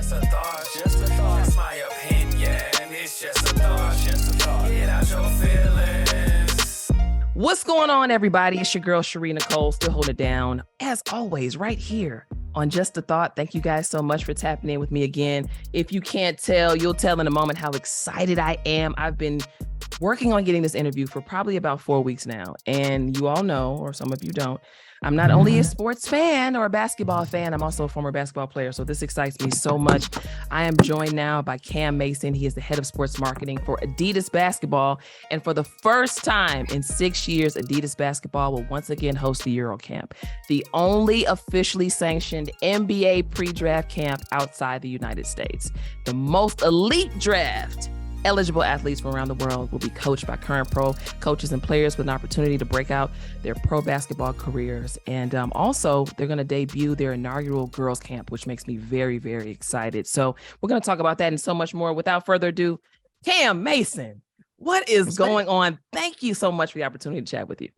just a thought, just a thought. It's my opinion, it's just a thought, just a thought. Get out your feelings. What's going on, everybody? It's your girl, Sharí Nycole, still holding it down, as always, right here on Just a Thought. Thank you guys so much for tapping in with me again. If you can't tell, you'll tell in a moment how excited I am. I've been working on getting this interview for probably about 4 weeks now. And you all know, or some of you don't, I'm not only a sports fan or a basketball fan, I'm also a former basketball player. So this excites me so much. I am joined now by Cam Mason. He is the head of sports marketing for Adidas basketball. And for the first time in 6 years, Adidas basketball will once again host the Eurocamp, the only officially sanctioned NBA pre-draft camp outside the United States. The most elite draft. Eligible athletes from around the world will be coached by current pro coaches and players with an opportunity to break out their pro basketball careers. And also, they're going to debut their inaugural girls camp, which makes me very, very excited. So we're going to talk about that and so much more. Without further ado, Cam Mason, what is going on? Thank you so much for the opportunity to chat with you.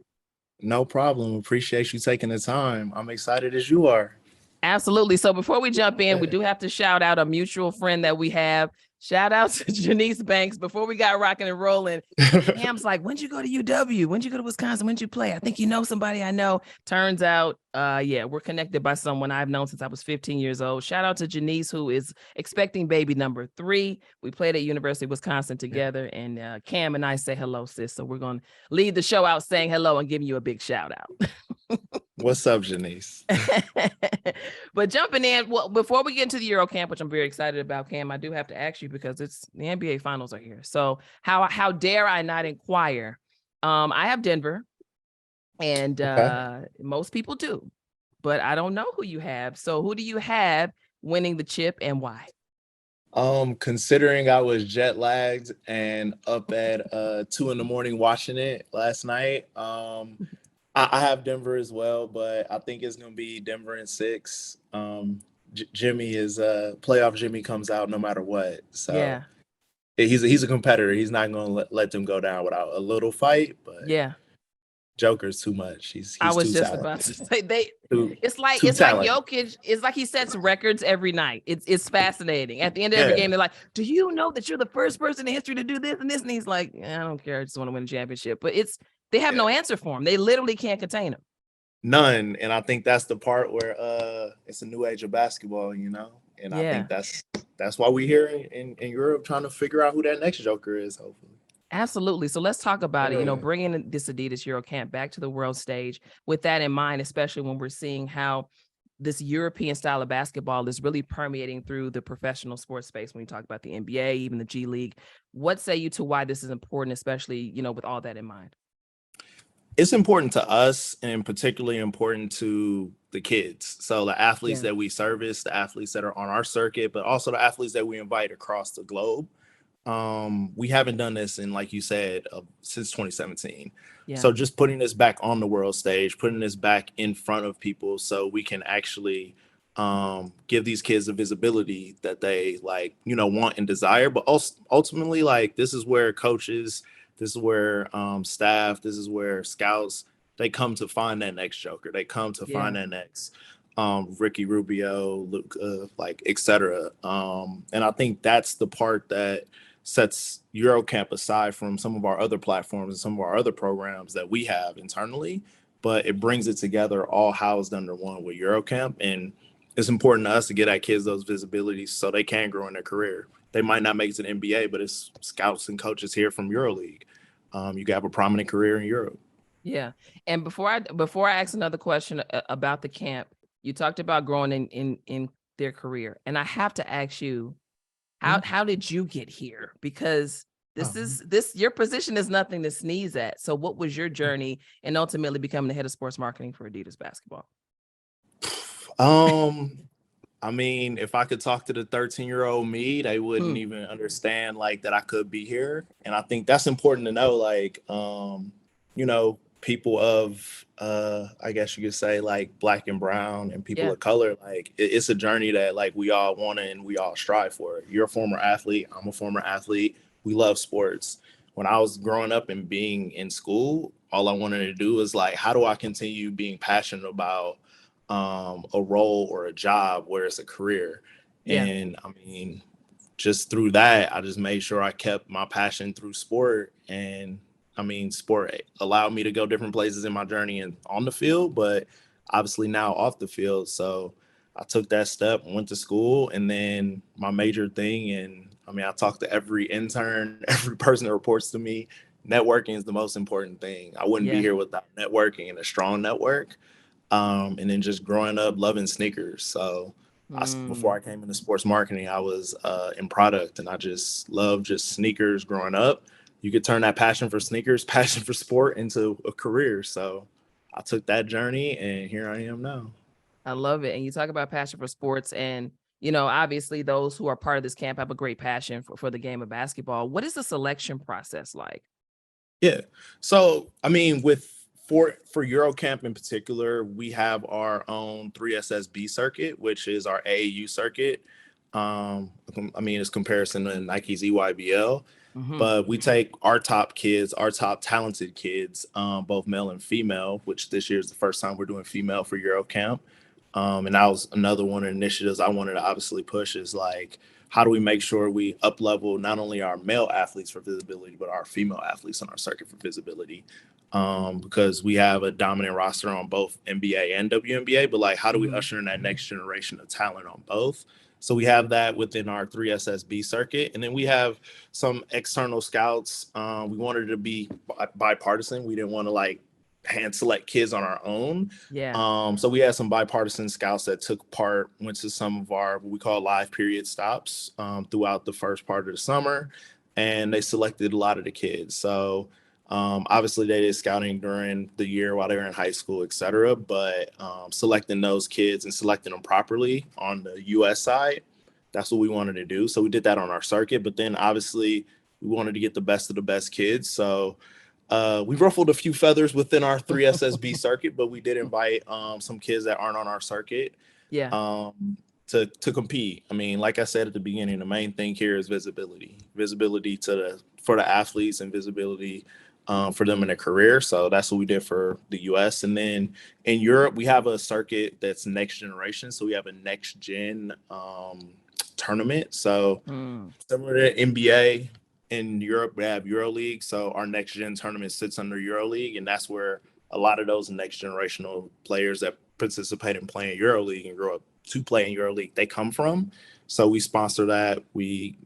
No problem. Appreciate you taking the time. I'm excited as you are. Absolutely. So before we jump in, we do have to shout out a mutual friend that we have. Shout out to Janice Banks. Before we got rocking and rolling, Cam's like, when'd you go to UW? When'd you go to Wisconsin? When'd you play? I think you know somebody I know. Turns out, we're connected by someone I've known since I was 15 years old. Shout out to Janice, who is expecting baby number 3. We played at University of Wisconsin together, and Cam and I say hello, sis. So we're going to lead the show out saying hello and giving you a big shout out. What's up, Janice? But jumping in, well, before we get into the Eurocamp, which I'm very excited about, Cam, I do have to ask you because it's the NBA finals are here. So how dare I not inquire? I have Denver, and most people do, but I don't know who you have. So who do you have winning the chip and why? Considering I was jet lagged and up at 2 a.m. watching it last night, I have Denver as well, but I think it's going to be Denver in 6. Jimmy is playoff. Jimmy comes out no matter what. So yeah, he's a competitor. He's not going to let them go down without a little fight. But yeah, Joker's too much. He's I was too just talented. about to say it's like talented. Jokic. It's like he sets records every night. It's fascinating. At the end of every game, they're like, "Do you know that you're the first person in history to do this and this?" And he's like, "I don't care. I just want to win a championship." But they have no answer for him. They literally can't contain him. None. And I think that's the part where it's a new age of basketball, you know? And I think that's why we're here in Europe trying to figure out who that next Joker is, hopefully. Absolutely. So let's talk about it, bringing this Adidas Eurocamp back to the world stage with that in mind, especially when we're seeing how this European style of basketball is really permeating through the professional sports space. When you talk about the NBA, even the G League, what say you to why this is important, especially, with all that in mind? It's important to us and particularly important to the kids. So the athletes that we service, the athletes that are on our circuit, but also the athletes that we invite across the globe. We haven't done this in, like you said, since 2017. Yeah. So just putting this back on the world stage, putting this back in front of people so we can actually give these kids the visibility that they want and desire. But ultimately, this is where coaches, this is where staff, this is where scouts, they come to find that next Joker. They come to find that next Ricky Rubio, Luka, et cetera. And I think that's the part that sets Eurocamp aside from some of our other platforms and some of our other programs that we have internally. But it brings it together all housed under one with Eurocamp. And it's important to us to get our kids those visibilities so they can grow in their career. They might not make it to the NBA, but it's scouts and coaches here from EuroLeague. You can have a prominent career in Europe. Yeah. And before I ask another question about the camp, you talked about growing in their career. And I have to ask you, how did you get here? Because your position is nothing to sneeze at. So what was your journey in ultimately becoming the head of sports marketing for Adidas basketball? I mean, if I could talk to the 13-year-old me, they wouldn't even understand that I could be here. And I think that's important to know, people of, I guess you could say Black and brown and people of color, it's a journey that we all want and we all strive for. You're a former athlete. I'm a former athlete. We love sports. When I was growing up and being in school, all I wanted to do was how do I continue being passionate about a role or a job where it's a career? Yeah. And I mean, just through that, I just made sure I kept my passion through sport. And I mean, sport allowed me to go different places in my journey and on the field, but obviously now off the field. So I took that step, went to school, and then my major thing. And I mean, I talked to every intern, every person that reports to me. Networking is the most important thing. I wouldn't be Yeah. here without networking and a strong network. And then just growing up loving sneakers. So before I came into sports marketing, I was in product, and I just loved just sneakers growing up. You could turn that passion for sneakers, passion for sport into a career. So I took that journey, and here I am now. I love it. And you talk about passion for sports, and obviously those who are part of this camp have a great passion for the game of basketball. What is the selection process like? Yeah. So I mean, for Eurocamp in particular, we have our own 3SSB circuit, which is our AAU circuit. I mean, it's comparison to Nike's EYBL, Mhm. but we take our top kids, our top talented kids, both male and female, which this year is the first time we're doing female for Eurocamp. And that was another one of the initiatives I wanted to obviously push is like, how do we make sure we up level not only our male athletes for visibility, but our female athletes on our circuit for visibility? Because we have a dominant roster on both NBA and WNBA, but like, how do we usher in that next generation of talent on both? So we have that within our 3SSB circuit. And then we have some external scouts. We wanted to be bipartisan. We didn't want to like hand select kids on our own. Yeah. So we had some bipartisan scouts that took part, went to some of our what we call live period stops throughout the first part of the summer, and they selected a lot of the kids. So obviously they did scouting during the year while they were in high school, et cetera, but selecting those kids and selecting them properly on the US side, that's what we wanted to do. So we did that on our circuit, but then obviously we wanted to get the best of the best kids. So we ruffled a few feathers within our 3SSB circuit, but we did invite some kids that aren't on our circuit Yeah. To compete. I mean, like I said at the beginning, the main thing here is visibility for the athletes and visibility for them in their career. So that's what we did for the US. And then in Europe, we have a circuit that's next generation. So we have a next gen tournament. So similar to NBA, in Europe, we have EuroLeague. So our next gen tournament sits under EuroLeague, and that's where a lot of those next generational players that participate in playing EuroLeague and grow up to play in EuroLeague, they come from. So we sponsor that. We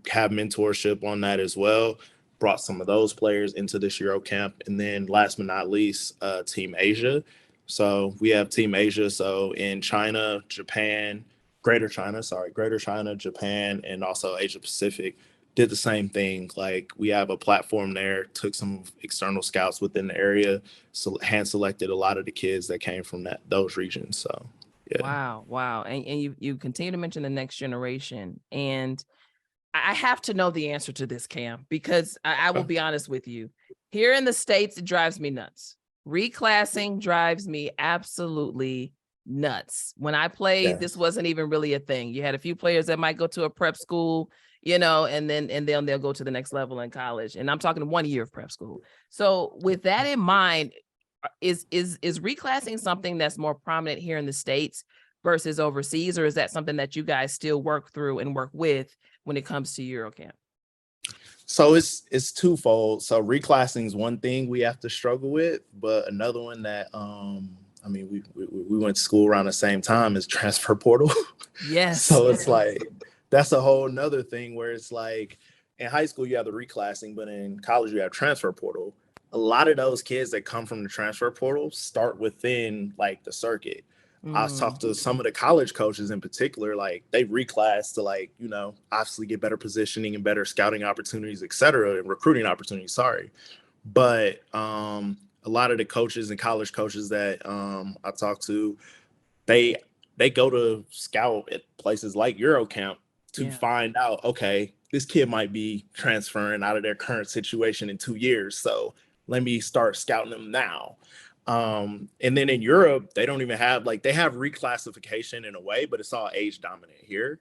have mentorship on that as well. Brought some of those players into this Eurocamp. And then last but not least, Team Asia. So we have Team Asia. So in China, Japan, Greater China, Japan, and also Asia Pacific did the same thing. Like we have a platform there, took some external scouts within the area, so hand selected a lot of the kids that came from those regions. So yeah. Wow. And you continue to mention the next generation. And I have to know the answer to this, Cam, because I will be honest with you. Here in the States, it drives me nuts. Reclassing drives me absolutely nuts. When I played, this wasn't even really a thing. You had a few players that might go to a prep school, and then they'll go to the next level in college. And I'm talking 1 year of prep school. So with that in mind, is reclassing something that's more prominent here in the States versus overseas, or is that something that you guys still work through and work with when it comes to Eurocamp? So it's twofold. So reclassing is one thing we have to struggle with, but another one that I mean we went to school around the same time is transfer portal. Yes. So it's like that's a whole nother thing where it's like in high school you have the reclassing, but in college you have transfer portal. A lot of those kids that come from the transfer portal start within like the circuit. I was talking to some of the college coaches in particular, like they reclass to like, obviously get better positioning and better scouting opportunities, et cetera, and recruiting opportunities, sorry. But a lot of the coaches and college coaches that I talk to, they go to scout at places like Eurocamp to find out, okay, this kid might be transferring out of their current situation in 2 years. So let me start scouting them now. And then in Europe, they don't even have they have reclassification in a way, but it's all age dominant here.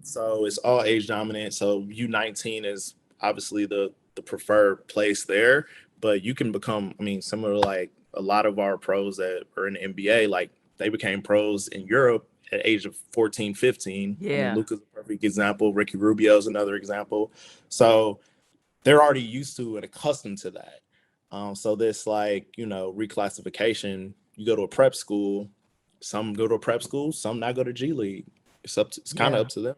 So it's all age dominant. So U19 is obviously the preferred place there, but you can become, similar to like a lot of our pros that are in the NBA, like they became pros in Europe at age of 14, 15. I mean, Yeah. Luka's a perfect example. Ricky Rubio's another example. So they're already used to and accustomed to that. So this like, reclassification, you go to a prep school, some go to a prep school, some not go to G League. It's kind of up to them.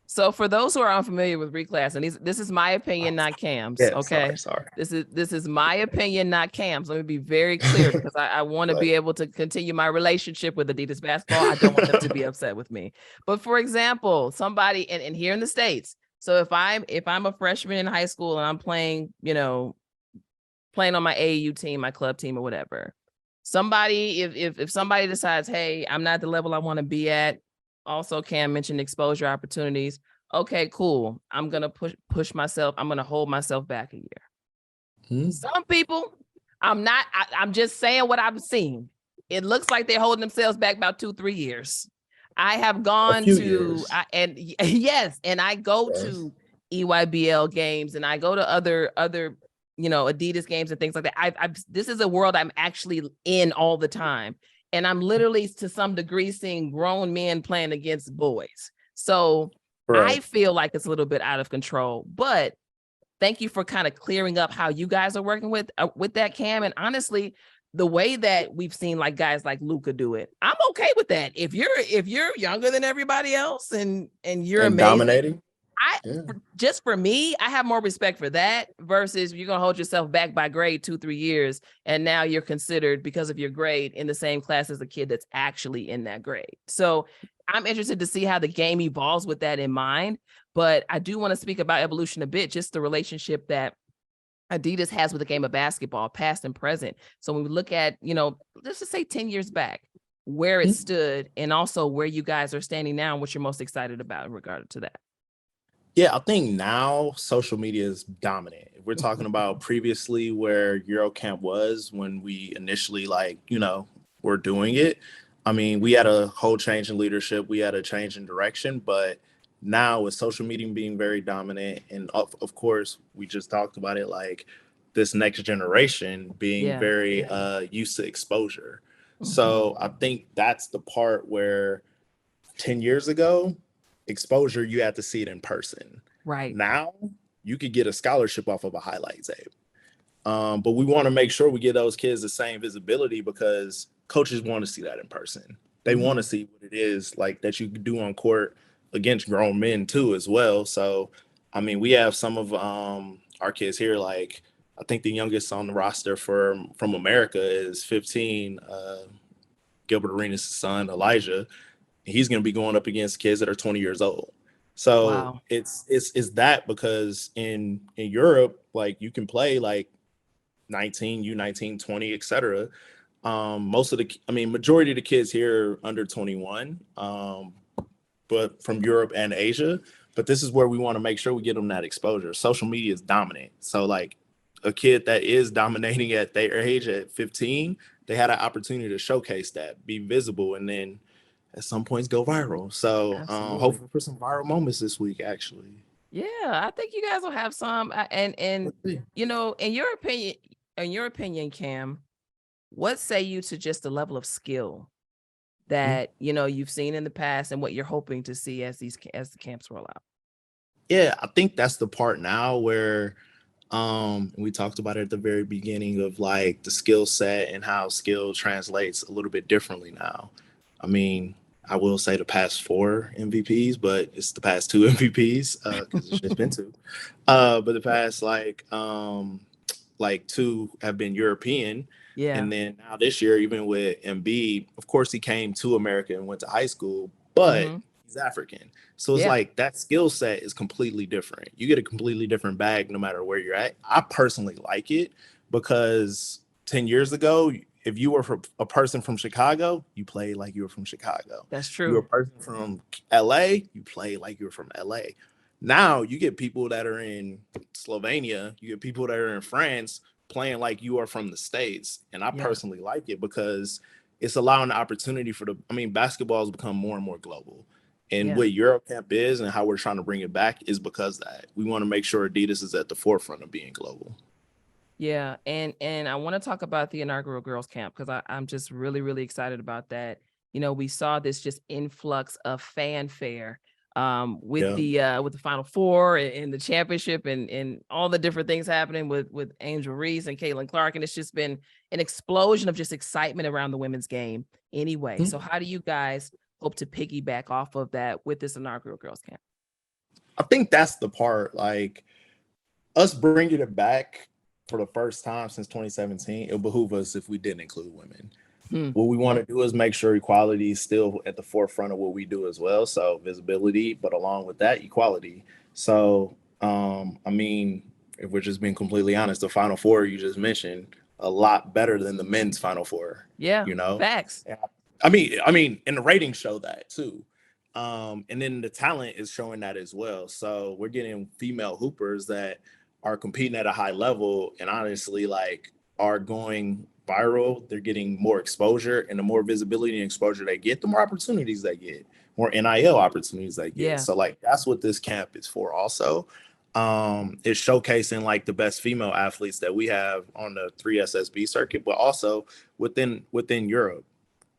So for those who are unfamiliar with reclass, and this is my opinion, not Cam's. Yeah, okay. Sorry. This is my opinion, not Cam's. Let me be very clear because I want to be able to continue my relationship with Adidas basketball. I don't want them to be upset with me. But for example, somebody and here in the States. So if I'm a freshman in high school and I'm playing, playing on my AAU team, my club team or whatever, somebody, if somebody decides, hey, I'm not at the level I want to be at. Also, Cam mentioned exposure opportunities. Okay, cool. I'm going to push myself. I'm going to hold myself back a year. Some people, I'm just saying what I've seen. It looks like they're holding themselves back about 2-3 years. I have gone to, and I go to EYBL games and I go to other Adidas games and things like that. This is a world I'm actually in all the time. And I'm literally to some degree seeing grown men playing against boys. So I feel like it's a little bit out of control, but thank you for kind of clearing up how you guys are working with that, Cam. And honestly, the way that we've seen like guys like Luka do it, I'm okay with that. If you're younger than everybody else and you're amazing, dominating. Just for me, I have more respect for that versus you're going to hold yourself back by grade 2-3 years. And now you're considered because of your grade in the same class as a kid that's actually in that grade. So I'm interested to see how the game evolves with that in mind. But I do want to speak about evolution a bit, just the relationship that Adidas has with the game of basketball, past and present. So when we look at, let's just say 10 years back, where it stood and also where you guys are standing now and what you're most excited about in regard to that. Yeah, I think now social media is dominant. If we're talking about previously where Eurocamp was when we initially were doing it. I mean, we had a whole change in leadership. We had a change in direction, but now with social media being very dominant and of course, we just talked about it, like this next generation being very used to exposure. So I think that's the part where 10 years ago, exposure, you had to see it in person. Right. Now you could get a scholarship off of a highlight tape. But we want to make sure we give those kids the same visibility because coaches want to see that in person. They want to see what it is like that you can do on court against grown men too as well. So, I mean, we have some of our kids here, like I think the youngest on the roster from America is 15, Gilbert Arenas' son, Elijah. He's going to be going up against kids that are 20 years old. So it's that because in Europe, like you can play like 19, U19, 20, etc. Majority of the kids here are under 21, but from Europe and Asia. But this is where we want to make sure we get them that exposure. Social media is dominant. So like a kid that is dominating at their age at 15, they had an opportunity to showcase that, be visible, and then at some points go viral. So hopefully for some viral moments this week, actually. Yeah, I think you guys will have some. And in your opinion, Cam, what say you to just the level of skill that you've seen in the past and what you're hoping to see as the camps roll out? Yeah, I think that's the part now where we talked about it at the very beginning of like the skill set and how skill translates a little bit differently now. I mean, I will say the past 4 MVPs, but it's the past 2 MVPs because it's just been 2. But the past like 2 have been European. Yeah. And then now this year, even with Embiid, of course, he came to America and went to high school, but he's African. So it's like that skill set is completely different. You get a completely different bag no matter where you're at. I personally like it because 10 years ago, if you were a person from Chicago, you played like you were from Chicago. That's true. You were a person from LA, you played like you were from LA. Now you get people that are in Slovenia, you get people that are in France playing like you are from the States. And I personally like it because it's allowing the opportunity for basketball has become more and more global. And what Eurocamp is and how we're trying to bring it back is because that we want to make sure Adidas is at the forefront of being global. Yeah. And I want to talk about the inaugural girls camp because I'm just really, really excited about that. we saw this just influx of fanfare with Yeah. the Final Four and the championship and all the different things happening with Angel Reese and Caitlin Clark. And it's just been an explosion of just excitement around the women's game anyway. So how do you guys hope to piggyback off of that with this inaugural girls camp? I think that's the part, like us bringing it back for the first time since 2017, it'll behoove us if we didn't include women. What we want to do is make sure equality is still at the forefront of what we do as well. So visibility, but along with that, equality. So, I mean, if we're just being completely honest, the Final Four you just mentioned, a lot better than the men's Final Four. Yeah, You know, facts. I mean, and the ratings show that too. And then the talent is showing that as well. So we're getting female hoopers that are competing at a high level and honestly like are going viral. They're getting more exposure, and the more visibility and exposure they get, the more opportunities they get, more NIL opportunities they get. Yeah. So like that's what this camp is for also. It's showcasing like the best female athletes that we have on the 3SSB circuit, but also within Europe.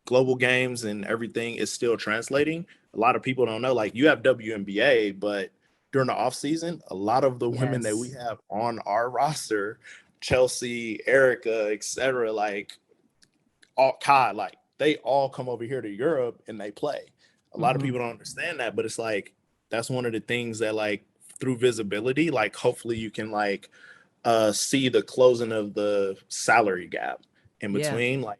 Global games and everything is still translating. A lot of people don't know, like you have WNBA, but during the off season, a lot of the women that we have on our roster, Chelsea, Erica, etc., like all Kai, like they all come over here to Europe and they play. A lot of people don't understand that, but it's like that's one of the things that like through visibility, like hopefully you can like see the closing of the salary gap in between. Like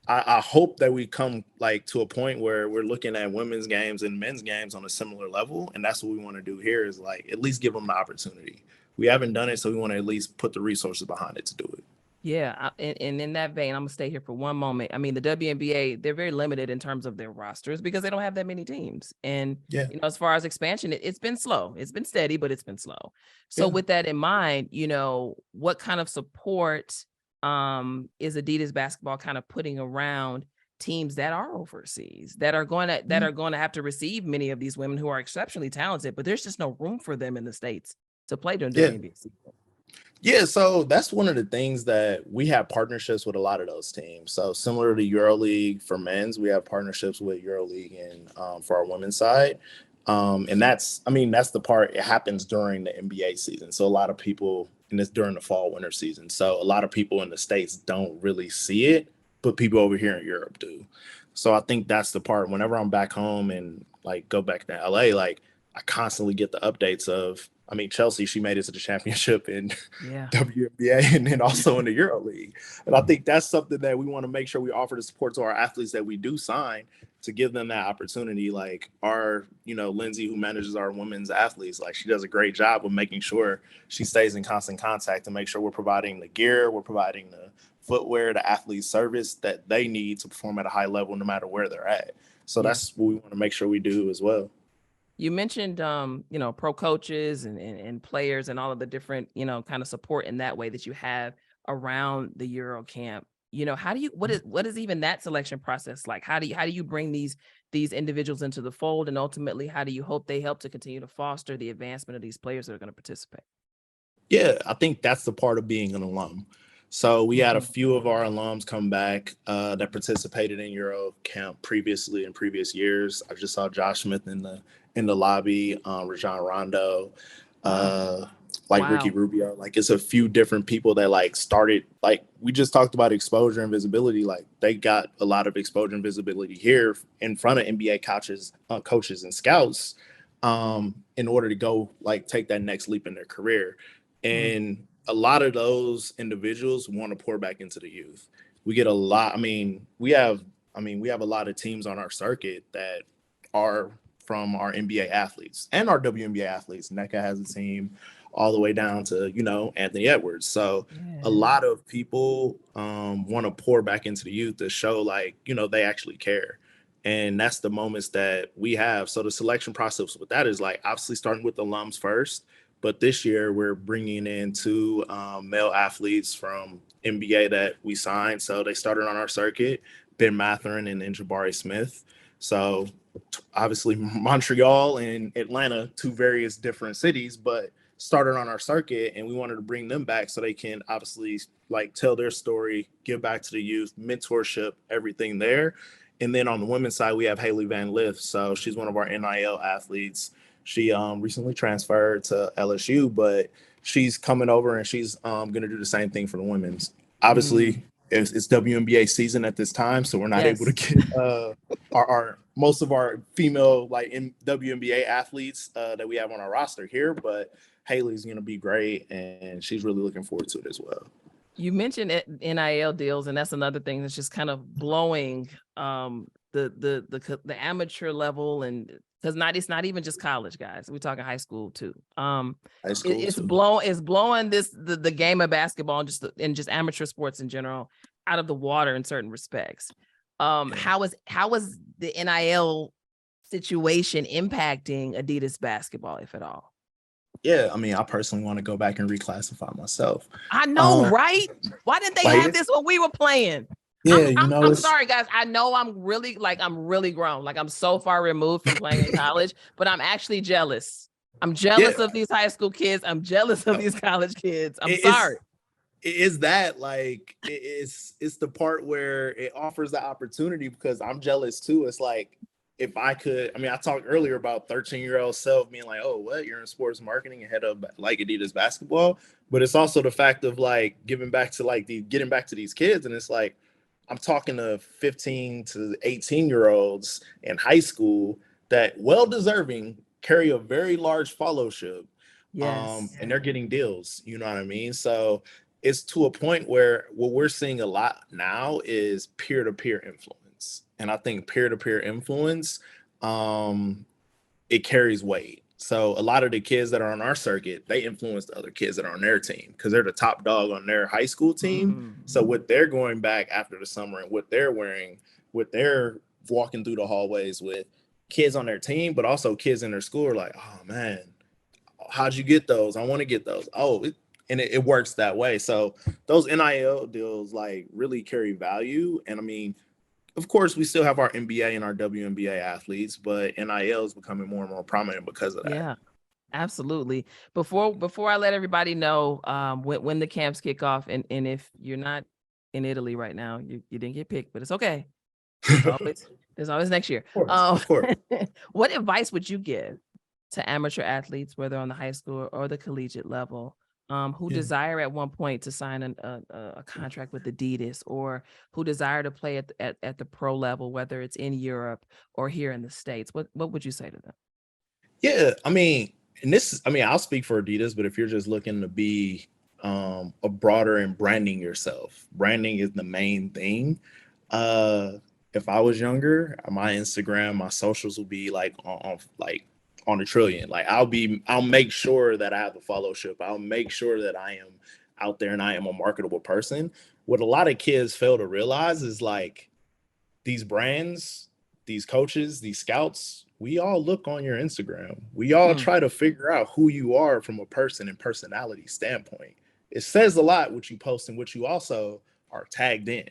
I hope that we come like to a point where we're looking at women's games and men's games on a similar level. And that's what we want to do here is like at least give them the opportunity. We haven't done it, so we want to at least put the resources behind it to do it. Yeah. And in that vein, I'm gonna stay here for one moment. I mean, the WNBA, they're very limited in terms of their rosters because they don't have that many teams. And as far as expansion, it's been slow. It's been steady, but it's been slow. So with that in mind, what kind of support is Adidas basketball kind of putting around teams that are overseas that are going to have to receive many of these women who are exceptionally talented, but there's just no room for them in the States to play during WNBA season? Yeah, so that's one of the things that we have partnerships with a lot of those teams. So similar to EuroLeague for men's, we have partnerships with EuroLeague and for our women's side. And that's the part, it happens during the NBA season. So a lot of people, and it's during the fall winter season. So a lot of people in the States don't really see it, but people over here in Europe do. So I think that's the part. Whenever I'm back home and like go back to LA, like I constantly get the updates of, Chelsea, she made it to the championship in WNBA and then also in the EuroLeague. And I think that's something that we want to make sure we offer the support to our athletes that we do sign to give them that opportunity. Like our, Lindsay, who manages our women's athletes, like she does a great job of making sure she stays in constant contact to make sure we're providing the gear, we're providing the footwear, the athlete service that they need to perform at a high level no matter where they're at. So that's what we want to make sure we do as well. You mentioned, pro coaches and players and all of the different, kind of support in that way that you have around the Eurocamp. What is even that selection process like? How do you bring these individuals into the fold, and ultimately, how do you hope they help to continue to foster the advancement of these players that are going to participate? Yeah, I think that's the part of being an alum. So we had a few of our alums come back that participated in Eurocamp previously in previous years. I just saw Josh Smith in the lobby, Rajon Rondo, Ricky Rubio. Like it's a few different people that like started, like we just talked about exposure and visibility. Like they got a lot of exposure and visibility here in front of NBA coaches and scouts in order to go like take that next leap in their career. And a lot of those individuals want to pour back into the youth. We get a lot. We have a lot of teams on our circuit that are from our NBA athletes and our WNBA athletes. NECA has a team all the way down to, Anthony Edwards. So a lot of people want to pour back into the youth to show like, they actually care. And that's the moments that we have. So the selection process with that is like obviously starting with the alums first. But this year we're bringing in two male athletes from NBA that we signed. So they started on our circuit, Ben Mathurin and Jabari Smith. So obviously Montreal and Atlanta, two various different cities, but started on our circuit, and we wanted to bring them back so they can obviously like tell their story, give back to the youth, mentorship, everything there. And then on the women's side, we have Haley Van Lith. So she's one of our NIL athletes. She recently transferred to LSU, but she's coming over and she's going to do the same thing for the women's. Obviously, it's WNBA season at this time, so we're not able to get our most of our female like in WNBA athletes that we have on our roster here. But Haley's going to be great, and she's really looking forward to it as well. You mentioned NIL deals, and that's another thing that's just kind of blowing the amateur level, and because it's not even just college, guys. We're talking high school too. It's blowing the game of basketball and just amateur sports in general out of the water in certain respects. How is the NIL situation impacting Adidas basketball, if at all? Yeah, I mean, I personally want to go back and reclassify myself. I know, right? Why didn't they have this when we were playing? Yeah, I'm sorry, guys. I know I'm really grown. Like, I'm so far removed from playing in college, but I'm actually jealous. I'm jealous of these high school kids. I'm jealous of these college kids. I'm sorry. Is that like it's the part where it offers the opportunity, because I'm jealous too. It's like, if I could, I mean, I talked earlier about 13-year-old self being like, oh, what? You're in sports marketing and head of like Adidas basketball. But it's also the fact of like getting back to these kids. And it's like, I'm talking to 15 to 18-year-olds in high school that well-deserving carry a very large followership. And they're getting deals. You know what I mean? So it's to a point where what we're seeing a lot now is peer-to-peer influence. And I think peer-to-peer influence, it carries weight. So a lot of the kids that are on our circuit, they influence the other kids that are on their team because they're the top dog on their high school team. So what they're going back after the summer and what they're wearing, what they're walking through the hallways with, kids on their team, but also kids in their school are like, oh man, how'd you get those? I want to get those. And it works that way. So those NIL deals like really carry value. And I mean, of course, we still have our NBA and our WNBA athletes, but NIL is becoming more and more prominent because of that. Yeah, absolutely. Before I let everybody know when the camps kick off, and if you're not in Italy right now, you didn't get picked, but it's okay. There's always next year. Of course. What advice would you give to amateur athletes, whether on the high school or the collegiate level, who desire at one point to sign a contract with Adidas, or who desire to play at the pro level, whether it's in Europe or here in the States? What would you say to them? Yeah, I mean, I'll speak for Adidas, but if you're just looking to be a broader in branding yourself, branding is the main thing. If I was younger, my Instagram, my socials would be like on a trillion. Like I'll make sure that I have a followership. I'll make sure that I am out there and I am a marketable person. What a lot of kids fail to realize is like these brands, these coaches, these scouts, we all look on your Instagram. We all try to figure out who you are from a person and personality standpoint. It says a lot what you post and what you also are tagged in.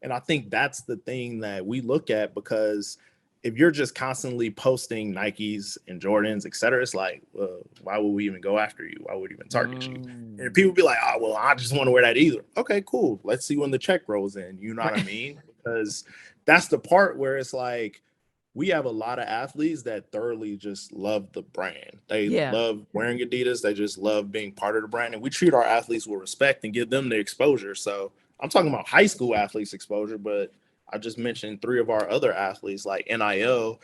And I think that's the thing that we look at, because if you're just constantly posting Nikes and Jordans, et cetera, it's like, well, why would we even go after you? Why would we even target you? And people be like, oh, well, I just want to wear that either. Okay, cool. Let's see when the check rolls in. You know what I mean? Because that's the part where it's like, we have a lot of athletes that thoroughly just love the brand. They love wearing Adidas. They just love being part of the brand. And we treat our athletes with respect and give them the exposure. So I'm talking about high school athletes exposure, but I just mentioned 3 of our other athletes like NIL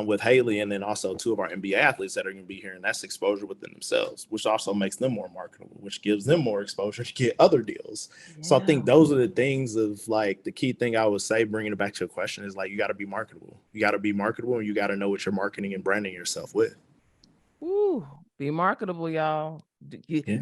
with Haley, and then also 2 of our NBA athletes that are going to be here. And that's exposure within themselves, which also makes them more marketable, which gives them more exposure to get other deals. Yeah. So I think those are the things of like the key thing I would say, bringing it back to your question, is like, you got to be marketable. You got to be marketable, and you got to know what you're marketing and branding yourself with. Ooh, be marketable, y'all.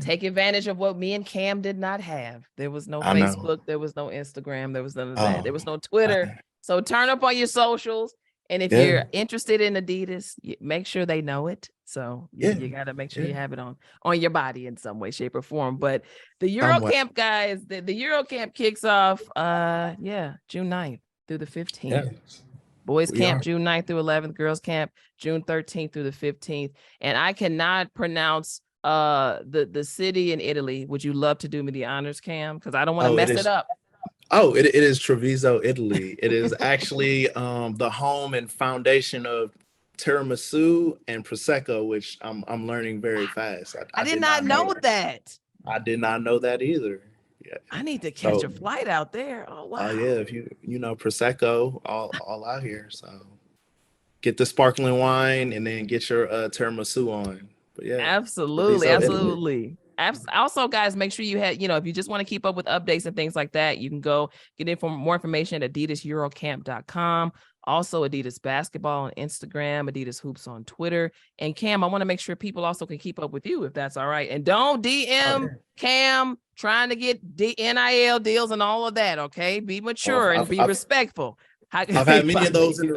Take advantage of what me and Cam did not have. There was no Facebook, there was no Instagram, there was none of that. There was no Twitter. So turn up on your socials. And if you're interested in Adidas, make sure they know it. So you got to make sure you have it on your body in some way, shape, or form. But the Eurocamp, guys, the Eurocamp kicks off June 9th through the 15th. Yeah. Boys camp June 9th through 11th, girls camp June 13th through the 15th. And I cannot pronounce the city in Italy. Would you love to do me the honors, Cam? Because I don't want to mess it up. Oh, it is Treviso, Italy. It is actually the home and foundation of tiramisu and prosecco, which I'm learning very fast. I did not know that. I did not know that either. Yeah. I need to catch a flight out there. Oh wow. Yeah, if you know prosecco all out here. So get the sparkling wine and then get your tiramisu on. But yeah, absolutely, absolutely. Also, guys, make sure you have, if you just want to keep up with updates and things like that, you can go get more information at adidas.eurocamp.com. Also, Adidas Basketball on Instagram, Adidas Hoops on Twitter. And Cam, I want to make sure people also can keep up with you if that's all right. And don't DM Cam trying to get NIL deals and all of that. Okay, be mature and be respectful. I've had many of those in the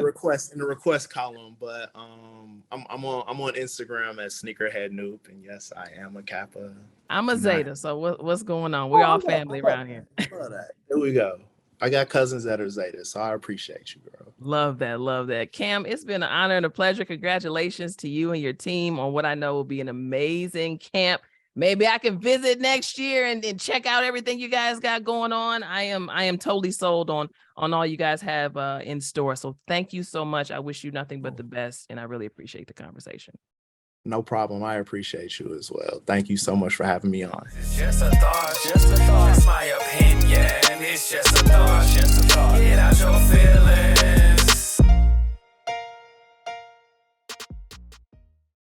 request column, but I'm on Instagram at Sneakerhead Noob, and yes, I am a Kappa. I'm a Zeta, so what's going on? We're all family around here. Here we go. I got cousins that are Zeta, so I appreciate you, bro. Love that. Cam, it's been an honor and a pleasure. Congratulations to you and your team on what I know will be an amazing camp. Maybe I can visit next year and check out everything you guys got going on. I am totally sold on all you guys have in store. So thank you so much. I wish you nothing but the best, and I really appreciate the conversation. No problem. I appreciate you as well. Thank you so much for having me on. It's just a thought, it's my opinion. It's just